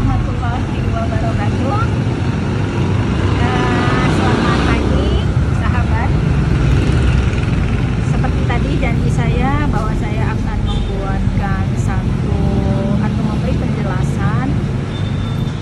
warahmatullahi wabarakatuh. Selamat pagi, sahabat. Seperti tadi janji saya bahwa saya akan membuatkan satu atau memberi penjelasan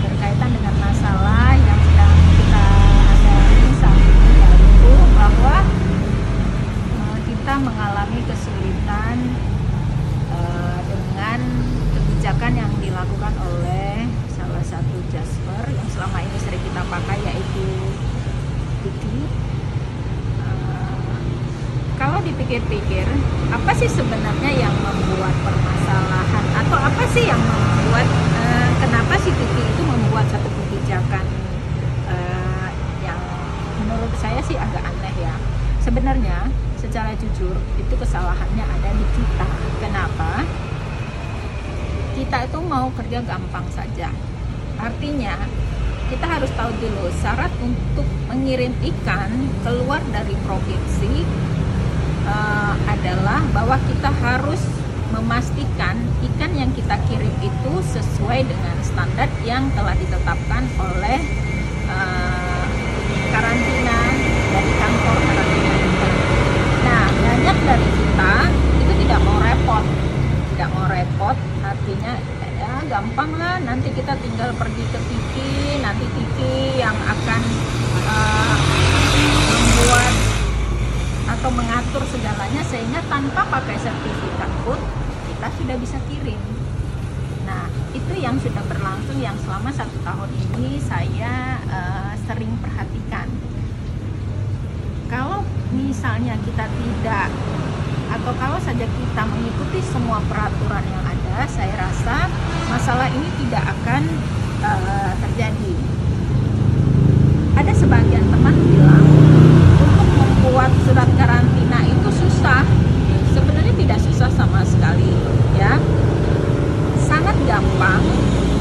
berkaitan dengan masalah yang sedang kita hadapi saat ini, yaitu bahwa kita mengalami kesulitan dengan kebijakan yang dilakukan oleh salah satu Jasper yang selama ini sering kita pakai, yaitu Tiki. Kalau dipikir-pikir, apa sih sebenarnya yang membuat permasalahan, atau apa sih yang membuat kenapa si Tiki itu membuat satu kebijakan yang menurut saya sih agak aneh ya. Sebenarnya secara jujur itu kesalahannya ada di kita. Kenapa? Kita itu mau kerja gampang saja. Artinya kita harus tahu dulu syarat untuk mengirim ikan keluar dari provinsi adalah bahwa kita harus memastikan ikan yang kita kirim itu sesuai dengan standar yang telah ditetapkan oleh karantina dari kantor karantina ikan. Nah, banyak dari kita itu tidak mau repot, artinya ya gampang lah, nanti kita tinggal pergi ke Tiki, nanti Tiki yang akan membuat atau mengatur segalanya, sehingga tanpa pakai sertifikat pun kita sudah bisa kirim. Nah, itu yang sudah berlangsung, yang selama 1 tahun ini saya sering perhatikan. Kalau misalnya kita tidak, atau kalau saja kita mengikuti semua peraturan yang ada, saya rasa masalah ini tidak akan terjadi. Ada sebagian teman bilang untuk membuat surat karantina itu susah. Sebenarnya tidak susah sama sekali ya, sangat gampang.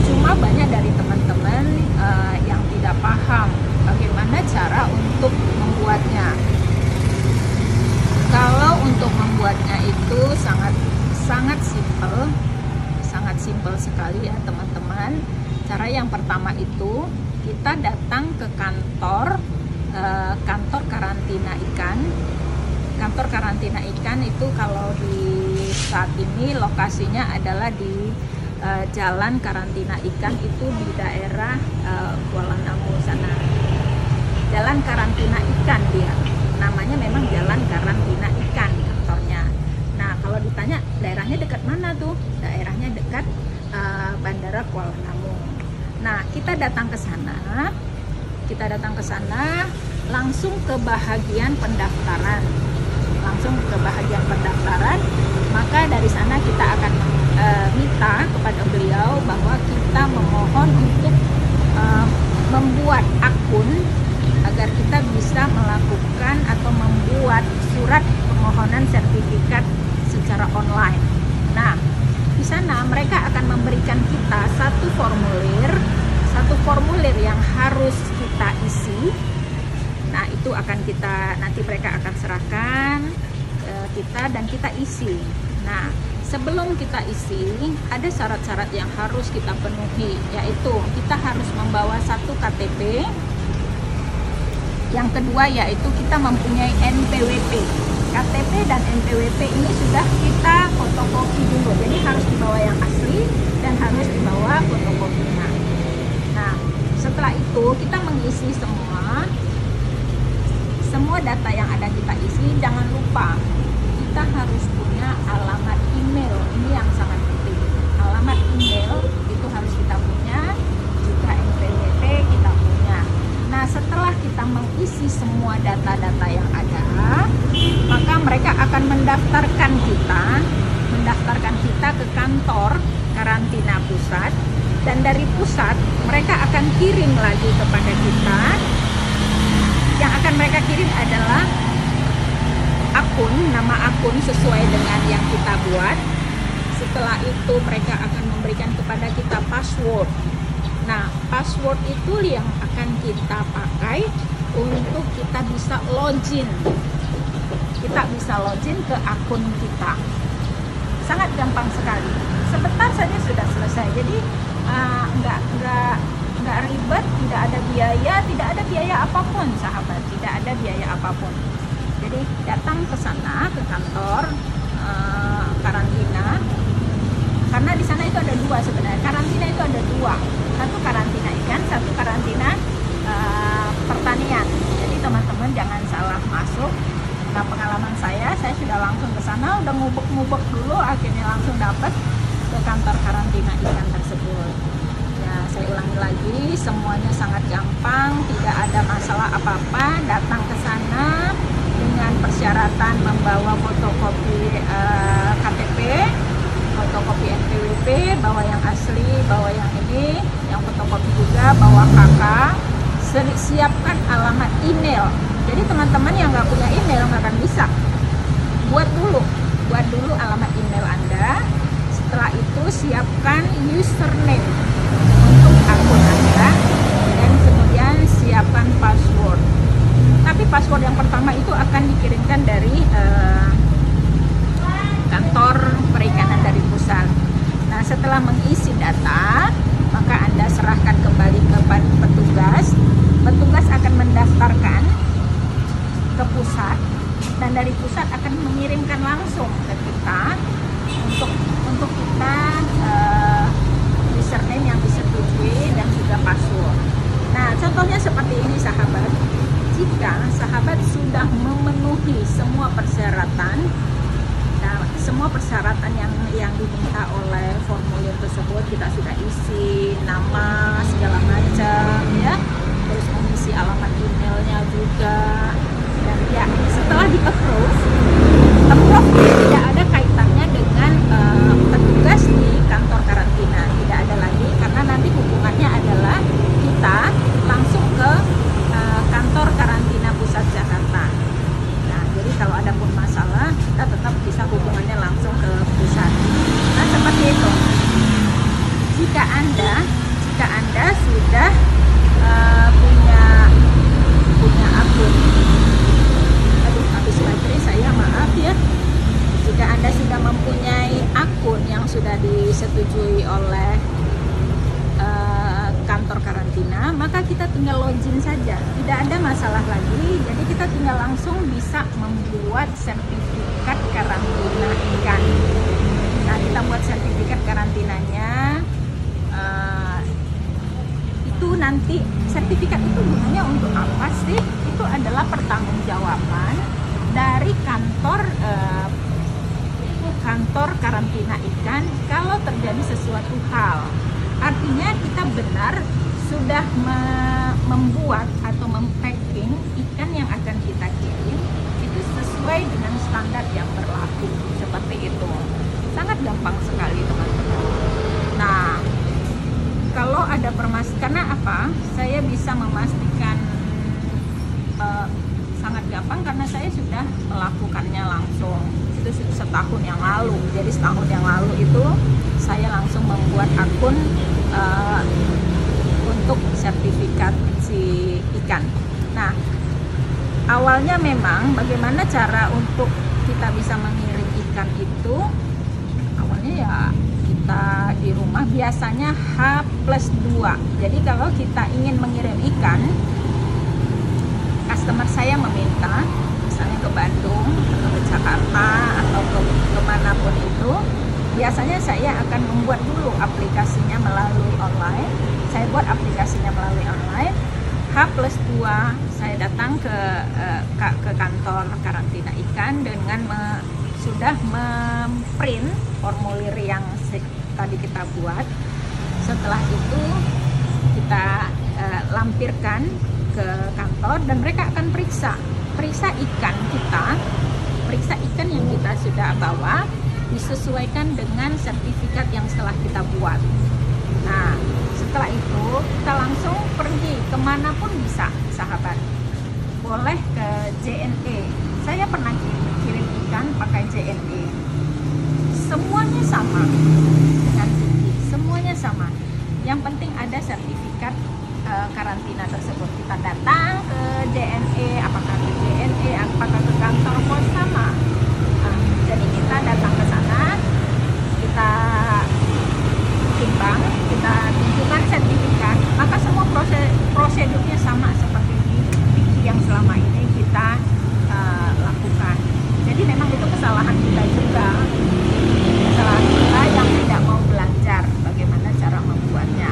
Cuma banyak dari teman-teman yang tidak paham bagaimana cara untuk membuatnya. Kalau untuk membuatnya itu sangat simpel sekali ya teman-teman. Cara yang pertama itu kita datang ke kantor karantina ikan. Kantor karantina ikan itu kalau di saat ini lokasinya adalah di Jalan Karantina Ikan, itu di daerah Kuala Namu sana. Jalan Karantina Ikan dia. Namanya memang Jalan Karantina Ikan kantornya. Nah, kalau ditanya daerahnya dekat mana tuh? Daerahnya dekat Bandara Kuala Namu. Nah, kita datang ke sana, langsung ke bahagian pendaftaran. Maka dari sana kita akan minta kepada beliau bahwa kita memohon untuk membuat akun agar kita bisa melakukan atau membuat surat permohonan sertifikat secara online. Nah, di sana mereka akan memberikan kita satu formulir yang harus kita isi. Nah, itu akan nanti mereka akan serahkan kita dan kita isi. Nah, sebelum kita isi, ada syarat-syarat yang harus kita penuhi, yaitu kita harus membawa satu KTP. Yang kedua yaitu kita mempunyai NPWP. KTP dan NPWP ini sudah kita fotokopi dulu, jadi harus dibawa yang asli dan harus dibawa fotokopinya. Nah, setelah itu kita mengisi semua data yang ada kita isi. Jangan lupa kita harus punya alamat email, ini yang sangat penting. Alamat email itu harus kita punya, juga NPWP kita punya. Nah, setelah kita mengisi semua data-data yang ada, maka mereka akan mendaftarkan kita ke kantor karantina pusat, dan dari pusat mereka akan kirim lagi kepada kita. Yang akan mereka kirim adalah nama akun sesuai dengan yang kita buat. Setelah itu mereka akan memberikan kepada kita password. Nah, password itu yang akan kita pakai untuk kita bisa login. Kita bisa login ke akun kita. Sangat gampang sekali. Sebentar saja sudah selesai. selesai. Jadi nggak ribet, tidak ada biaya apapun sahabat, tidak ada biaya apapun. Jadi datang ke sana, ke kantor karantina, karena di sana itu ada dua sebenarnya. Karantina itu ada dua, satu karantina ikan, satu karantina pertanian. Jadi teman-teman jangan salah masuk. Nah, pengalaman saya sudah langsung ke sana, udah ngubek-ngubek dulu, akhirnya langsung dapat ke kantor karantina ikan tersebut. Ya, saya ulangi lagi, semuanya sangat gampang, tidak ada masalah apa-apa. Datang ke sana dengan persyaratan membawa fotokopi KTP, fotokopi NPWP, bawa yang asli, bawa yang ini, yang fotokopi juga, bawa KK. Siapkan alamat email. Jadi teman-teman yang nggak punya email nggak akan bisa. Buat dulu alamat email Anda. Setelah itu siapkan username untuk akun Anda, dan kemudian siapkan password. Tapi password yang pertama itu akan dikirimkan dari kantor perikanan dari pusat. Nah, setelah mengisi data, maka Anda serahkan kembali kepada petugas. Petugas akan mendaftarkan ke pusat, dan dari pusat akan mengirimkan langsung ke kita untuk kita username yang disetujui dan juga password. Nah, contohnya seperti ini sahabat. Jika sahabat sudah memenuhi semua persyaratan, nah, semua persyaratan yang diminta oleh formulir tersebut kita sudah isi, nama segala macam ya, terus mengisi alamat emailnya juga, dan ya setelah di approve tidak ada kaitannya dengan petugas di kantor karantina, tidak ada lagi, karena nanti hubungannya adalah kita langsung ke kantor karantina pusat Jakarta. Nah, jadi kalau ada pun masalah, kita tetap bisa hubungannya langsung ke pusat. Nah, seperti itu. Jika Anda sudah punya akun, habis baterai saya, maaf ya. Jika Anda sudah mempunyai akun yang sudah disetujui oleh kantor karantina, maka kita tinggal login saja, tidak ada masalah lagi. Jadi kita tinggal langsung bisa membuat sertifikat karantina ikan. Nah, kita buat sertifikat karantinanya. Itu nanti sertifikat itu gunanya untuk apa sih? Itu adalah pertanggungjawaban dari kantor karantina ikan kalau terjadi sesuatu hal. Artinya kita benar sudah membuat atau mempacking ikan yang akan kita kirim itu sesuai dengan standar yang berlaku, seperti itu. Sangat gampang sekali teman-teman. Nah, kalau ada karena apa? Saya bisa memastikan sangat gampang karena saya sudah melakukannya langsung. Itu setahun yang lalu. Jadi setahun yang lalu itu saya langsung membuat akun untuk sertifikat si ikan. Nah, awalnya memang bagaimana cara untuk kita bisa mengirim ikan itu, awalnya ya kita di rumah biasanya H+2. Jadi kalau kita ingin mengirim ikan, customer saya meminta misalnya ke Bandung atau ke Jakarta atau ke kemanapun itu, biasanya saya akan membuat dulu aplikasinya melalui online. Saya buat aplikasinya melalui online. H+2 saya datang ke kantor karantina ikan dengan sudah memprint formulir yang tadi kita buat. Setelah itu kita lampirkan ke kantor dan mereka akan periksa ikan kita, periksa ikan yang kita sudah bawa disesuaikan dengan sertifikat yang setelah kita buat. Nah, setelah itu kita langsung pergi kemanapun bisa, sahabat. Boleh ke JNE. Saya pernah kirim ikan pakai JNE. Semuanya sama dengan Kiki, semuanya sama. Yang penting ada sertifikat karantina tersebut. Kita datang ke JNE, apakah ke JNE, apakah ke kantor pos sama. Jadi kita datang ke sana, kita hidupnya sama seperti fikih yang selama ini kita lakukan. Jadi memang itu kesalahan kita juga, kesalahan kita yang tidak mau belajar bagaimana cara membuatnya.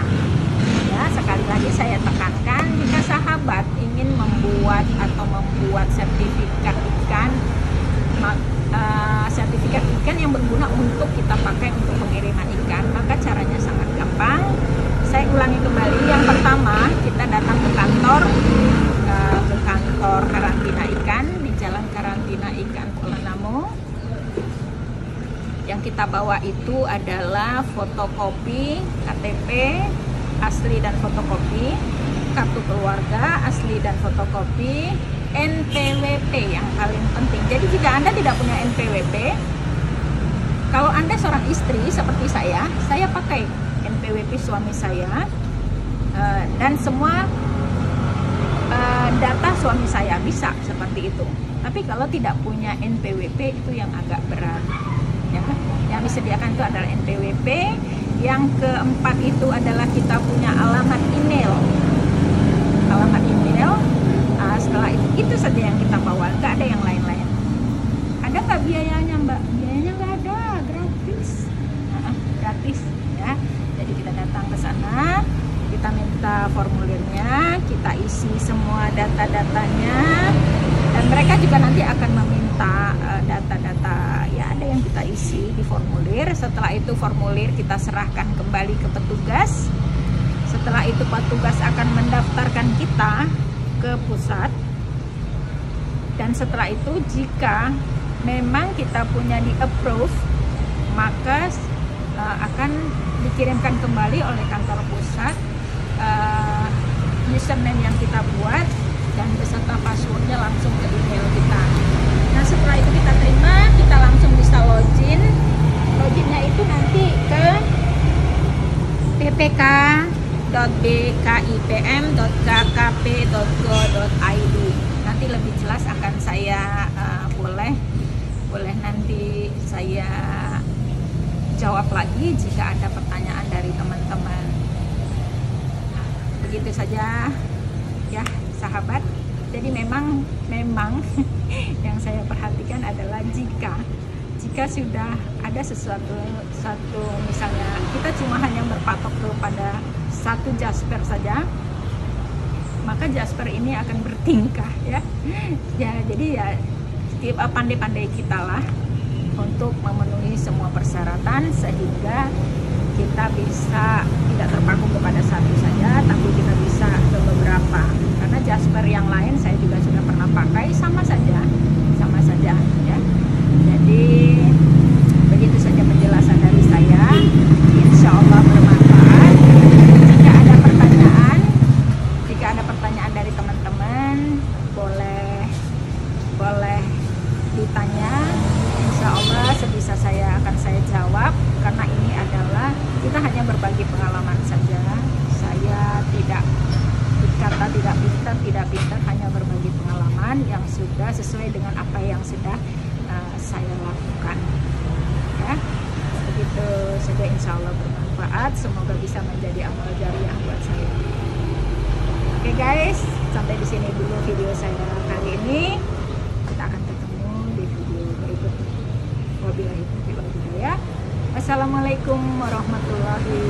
Ya, sekali lagi saya tekankan, jika sahabat ingin membuat sertifikat ikan, sertifikat ikan yang berguna untuk kita pakai untuk pengiriman ikan, maka caranya sangat gampang. Saya ulangi kembali, yang pertama kita datang ke kantor karantina ikan di Jalan Karantina Ikan Kuala Namu. Yang kita bawa itu adalah fotokopi KTP asli dan fotokopi, kartu keluarga asli dan fotokopi, NPWP yang paling penting. Jadi jika Anda tidak punya NPWP, kalau Anda seorang istri seperti saya pakai NPWP suami saya dan semua data suami saya bisa seperti itu. Tapi kalau tidak punya NPWP itu yang agak berat. Ya, yang disediakan itu adalah NPWP. Yang keempat itu adalah kita punya alamat email. Setelah itu saja yang kita bawa, nggak ada yang lain-lain. Ada nggak biayanya, Mbak? Biayanya nggak ada, gratis. Gratis ya. Jadi kita datang ke sana, kita minta formulirnya, kita isi semua data-datanya, dan mereka juga nanti akan meminta data-data, ya ada yang kita isi di formulir. Setelah itu formulir kita serahkan kembali ke petugas. Setelah itu petugas akan mendaftarkan kita ke pusat, dan setelah itu jika memang kita punya di approve, maka akan dikirimkan kembali oleh kantor pusat username yang kita buat dan beserta passwordnya langsung ke email kita. Nah setelah itu kita terima, kita langsung bisa login. Loginnya itu nanti ke ppk.bkipm.kkp.go.id. Nanti lebih jelas akan saya boleh nanti saya jawab lagi jika ada pertanyaan dari teman-teman. Begitu saja ya sahabat. Jadi memang yang saya perhatikan adalah jika sudah ada sesuatu misalnya kita cuma hanya berpatok kepada satu jasper saja, maka jasper ini akan bertingkah ya. Jadi ya pandai-pandai kita lah untuk memenuhi semua persyaratan sehingga kita bisa tidak terpaku kepada satu saja, tapi kita bisa ke beberapa. Karena jasper yang lain saya juga sudah pernah pakai, sama saja ya. Jadi begitu saja penjelasan dari saya. Insya Allah bermanfaat. Jika ada pertanyaan dari teman-teman, boleh ditanya. Insya Allah sebisa saya akan saya jawab, karena ini adalah kita hanya berbagi pengalaman saja. Saya tidak berkata tidak pintar, hanya berbagi pengalaman yang sudah sesuai dengan apa yang sudah saya lakukan ya. Begitu saja, insya Allah bermanfaat, semoga bisa menjadi amal jariah buat saya. Oke guys, sampai di sini dulu video saya kali ini. Kita akan ketemu di video berikutnya. Wabillahi taufiq wal hidayah. Wassalamualaikum warahmatullahi